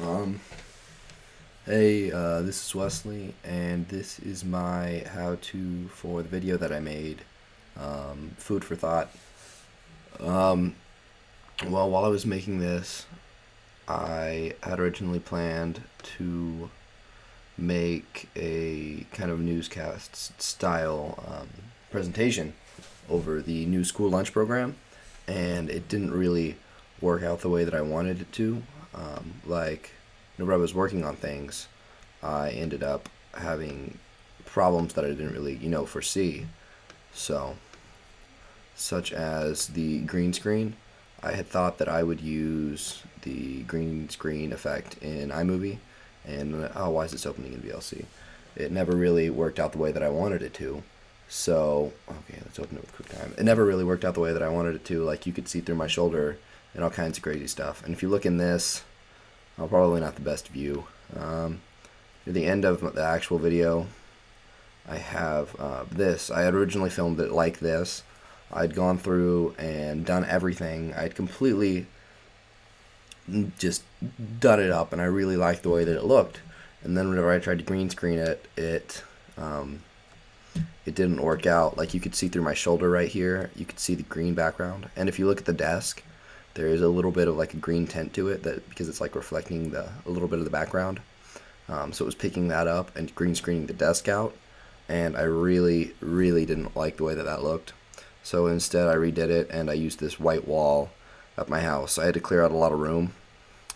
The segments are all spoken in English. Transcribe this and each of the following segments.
Um, hey, this is Wesley, and this is my how-to for the video that I made, food for thought. Um, well, while I was making this, I had originally planned to make a kind of newscast style presentation over the new school lunch program, and it didn't really work out the way that I wanted it to. Whenever I was working on things, I ended up having problems that I didn't really, foresee. So, such as the green screen, I had thought that I would use the green screen effect in iMovie, and oh, why is this opening in VLC? It never really worked out the way that I wanted it to. So, okay, let's open it with QuickTime. It never really worked out the way that I wanted it to. Like, you could see through my shoulder and all kinds of crazy stuff. And if you look in this, probably not the best view. Near the end of the actual video, I have this. I had originally filmed it like this. I'd gone through and done everything. I'd completely just done it up, and I really liked the way that it looked. And then whenever I tried to green screen it, it didn't work out. Like, you could see through my shoulder right here. You could see the green background. And if you look at the desk, there is a little bit of like a green tint to it because it's like reflecting a little bit of the background. So it was picking that up and green screening the desk out. And I really, really didn't like the way that that looked. So instead I redid it, and I used this white wall at my house. I had to clear out a lot of room.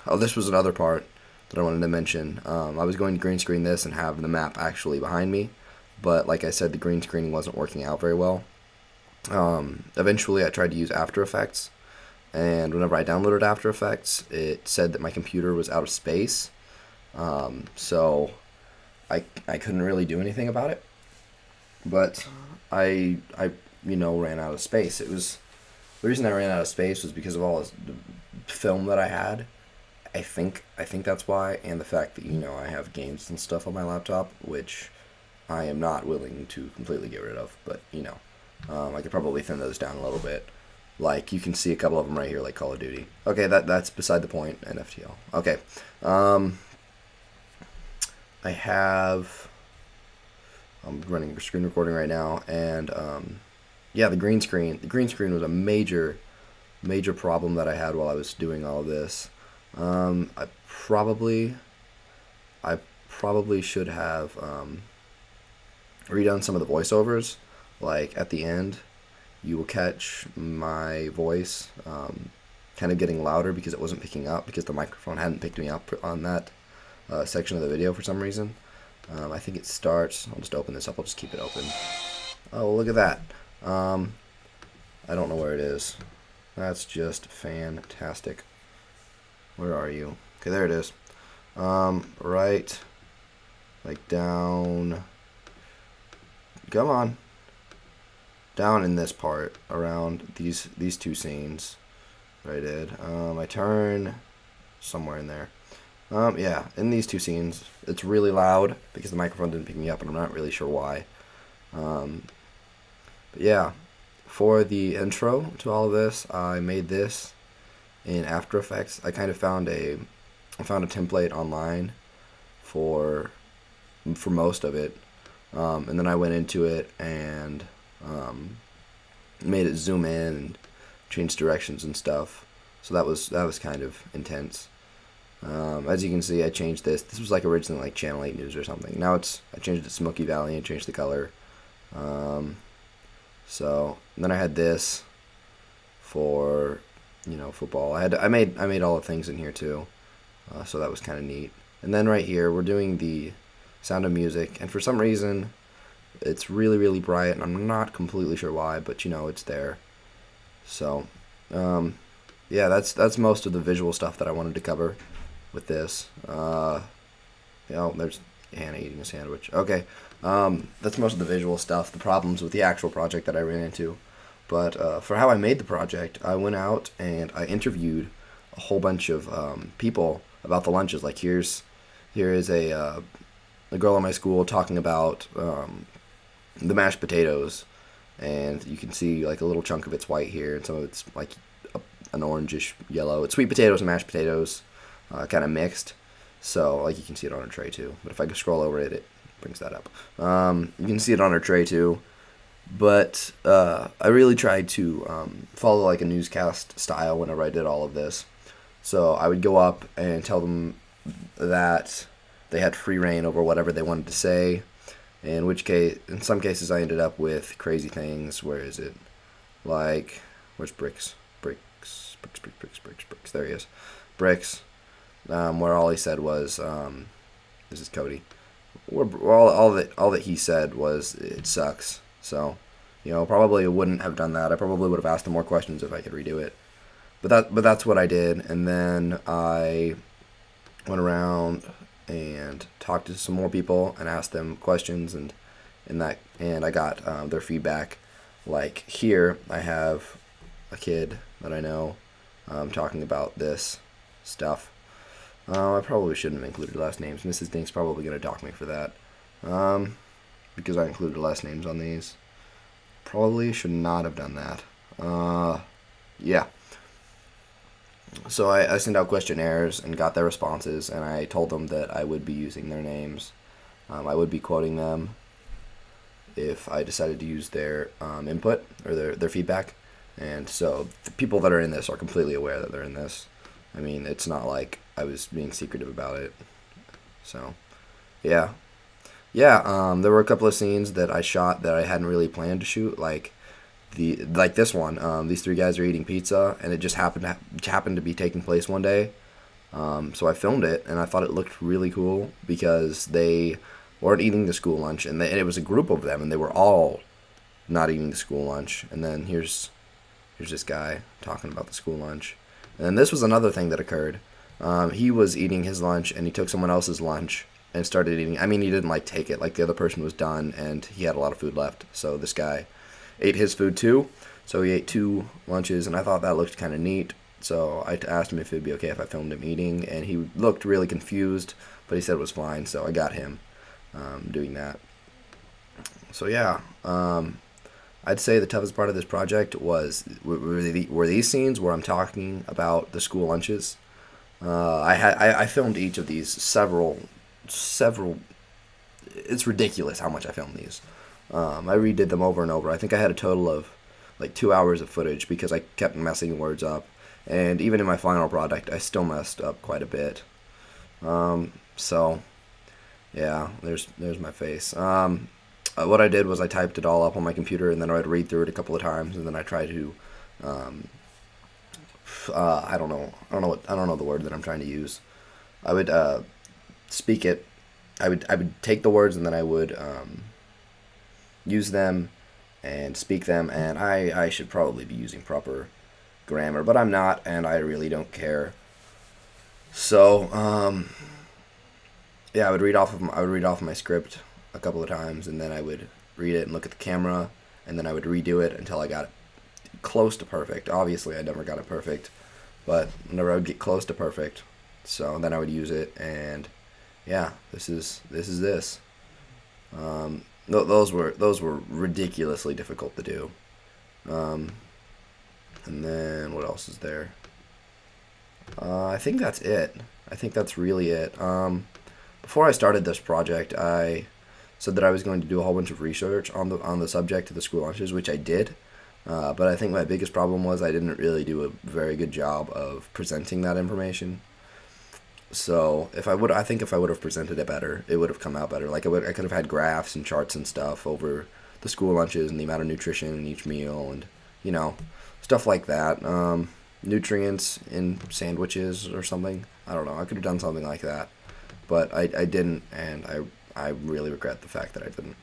Oh, this was another part that I wanted to mention. I was going to green screen this and have the map actually behind me, but like I said, the green screening wasn't working out very well. Eventually I tried to use After Effects, and whenever I downloaded After Effects, it said that my computer was out of space. So I couldn't really do anything about it. But I ran out of space. It was the reason I ran out of space was because of all this film that I had. I think that's why, and the fact that I have games and stuff on my laptop, which I am not willing to completely get rid of. But I could probably thin those down a little bit. Like, you can see a couple of them right here, like Call of Duty. Okay, that's beside the point. NFTL. Okay, I'm running a screen recording right now, and yeah, the green screen. The green screen was a major problem that I had while I was doing all of this. I probably should have redone some of the voiceovers. Like, at the end, you will catch my voice kind of getting louder because it wasn't picking up, because the microphone hadn't picked me up on that section of the video for some reason. I think it starts. I'll just open this up. I'll just keep it open. Oh, look at that. I don't know where it is. That's just fantastic. Where are you? Okay, there it is. Right, like down. Come on. Down in this part, around these two scenes. Right, I did. I turn somewhere in there. Yeah, in these two scenes, it's really loud because the microphone didn't pick me up, and I'm not really sure why. But yeah, for the intro to all of this, I made this in After Effects. I kind of found a template online for most of it, and then I went into it and made it zoom in and change directions and stuff. So that was kind of intense. As you can see, I changed this. This was like originally like Channel 8 News or something. Now I changed it to Smoky Valley and changed the color. So then I had this for football. I made all the things in here too. So that was kind of neat. And then right here we're doing the Sound of Music, and for some reason it's really, really bright, and I'm not completely sure why, but it's there. So yeah, that's most of the visual stuff that I wanted to cover with this. There's Hannah eating a sandwich. Okay, that's most of the visual stuff, the problems with the actual project that I ran into. But for how I made the project, I went out and I interviewed a whole bunch of people about the lunches. Like, here is a girl in my school talking about the mashed potatoes, and you can see like a little chunk of it's white here, and some of it's like an orangish yellow. It's sweet potatoes and mashed potatoes, kind of mixed. So, like, you can see it on her tray too. But if I scroll over it, it brings that up. You can see it on her tray too. But I really tried to follow like a newscast style whenever I did all of this. So I would go up and tell them that they had free reign over whatever they wanted to say. In which case, in some cases, I ended up with crazy things. Where is it? Like, where's Bricks? Bricks. There he is. Bricks. Where all he said was, this is Cody. All that he said was, it sucks. So, probably wouldn't have done that. I probably would have asked him more questions if I could redo it. But that's what I did, and then I went around and talked to some more people and asked them questions, and I got their feedback. Like here, I have a kid that I know talking about this stuff. I probably shouldn't have included last names. Mrs. Dink's probably going to dock me for that. Because I included last names on these. Probably should not have done that. Yeah. So I sent out questionnaires and got their responses, and I told them that I would be using their names. I would be quoting them if I decided to use their input or their feedback. And so the people that are in this are completely aware that they're in this. I mean, it's not like I was being secretive about it. So, yeah. Yeah, there were a couple of scenes that I shot that I hadn't really planned to shoot, like this one. These three guys are eating pizza, and it just happened to be taking place one day. So I filmed it, and I thought it looked really cool because they weren't eating the school lunch, and it was a group of them, and they were all not eating the school lunch. And then here's this guy talking about the school lunch. And then this was another thing that occurred. He was eating his lunch, and he took someone else's lunch and started eating. I mean, he didn't take it. The other person was done, and he had a lot of food left. So this guy ate his food too. So he ate 2 lunches, and I thought that looked kind of neat. So I asked him if it'd be okay if I filmed him eating, and he looked really confused, but he said it was fine. So I got him doing that. So yeah, I'd say the toughest part of this project were these scenes where I'm talking about the school lunches. I filmed each of these several. It's ridiculous how much I filmed these. I redid them over and over. I think I had a total of 2 hours of footage because I kept messing words up, and even in my final product I still messed up quite a bit. So yeah, there's my face. What I did was I typed it all up on my computer, and then I'd read through it a couple of times, and then I tried to I don't know the word that I'm trying to use. I would speak it. I would take the words, and then I would use them and speak them, and I should probably be using proper grammar, but I'm not, and I really don't care. So yeah, I would read off of my script a couple of times, and then I would read it and look at the camera, and then I would redo it until I got it close to perfect. Obviously I never got it perfect, but whenever I would get close to perfect, so then I would use it. And yeah, this is this. Those were ridiculously difficult to do. And then what else is there? I think that's it. I think that's really it. Before I started this project, I said that I was going to do a whole bunch of research on the subject of the school lunches, which I did. But I think my biggest problem was I didn't really do a very good job of presenting that information. So I think if I would have presented it better, it would have come out better. I could have had graphs and charts and stuff over the school lunches and the amount of nutrition in each meal, and stuff like that. Nutrients in sandwiches or something. I don't know. I could have done something like that, but I didn't, and I really regret the fact that I didn't.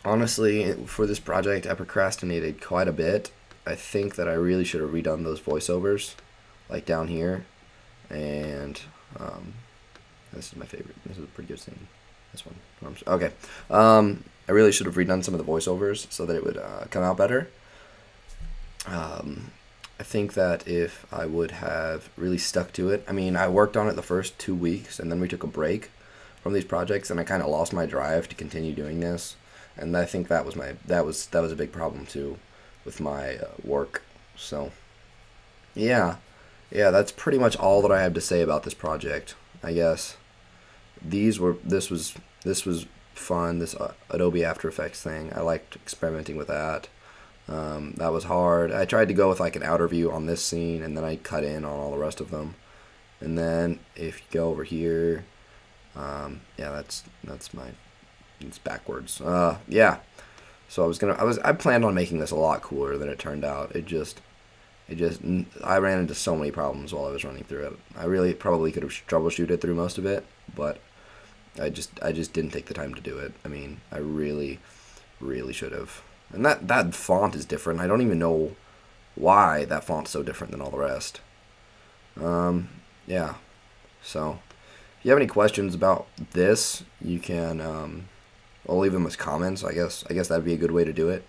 Honestly, for this project, I procrastinated quite a bit. I think that I really should have redone those voiceovers, down here. And this is my favorite. This is a pretty good scene. This one. Okay. I really should have redone some of the voiceovers so that it would come out better. I think that if I would have really stuck to it, I mean, I worked on it the first 2 weeks, and then we took a break from these projects, and I kind of lost my drive to continue doing this. And I think that was a big problem too with my work. So yeah, yeah, that's pretty much all that I have to say about this project, I guess. These were this was fun. This Adobe After Effects thing, I liked experimenting with that. That was hard. I tried to go with like an outer view on this scene, and then I cut in on all the rest of them. And then if you go over here, yeah, that's my it's backwards. Yeah. So I planned on making this a lot cooler than it turned out. It just I ran into so many problems while I was running through it. I really probably could have troubleshooted through most of it, but I just didn't take the time to do it. I mean, I really should have. And that font is different. I don't even know why that font's so different than all the rest. Yeah. So, if you have any questions about this, you can I'll leave them as comments. I guess that'd be a good way to do it.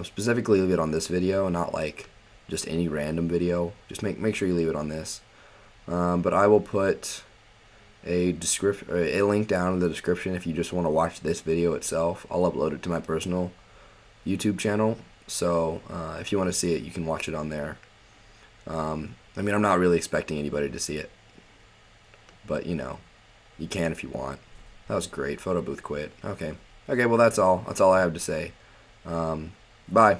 Specifically, leave it on this video, not like just any random video. Just make sure you leave it on this. But I will put a link down in the description if you just want to watch this video itself. I'll upload it to my personal YouTube channel, so if you want to see it, you can watch it on there. I mean, I'm not really expecting anybody to see it, but you can if you want. That was great. Photo booth quit. Okay. Okay, well, that's all I have to say. Bye.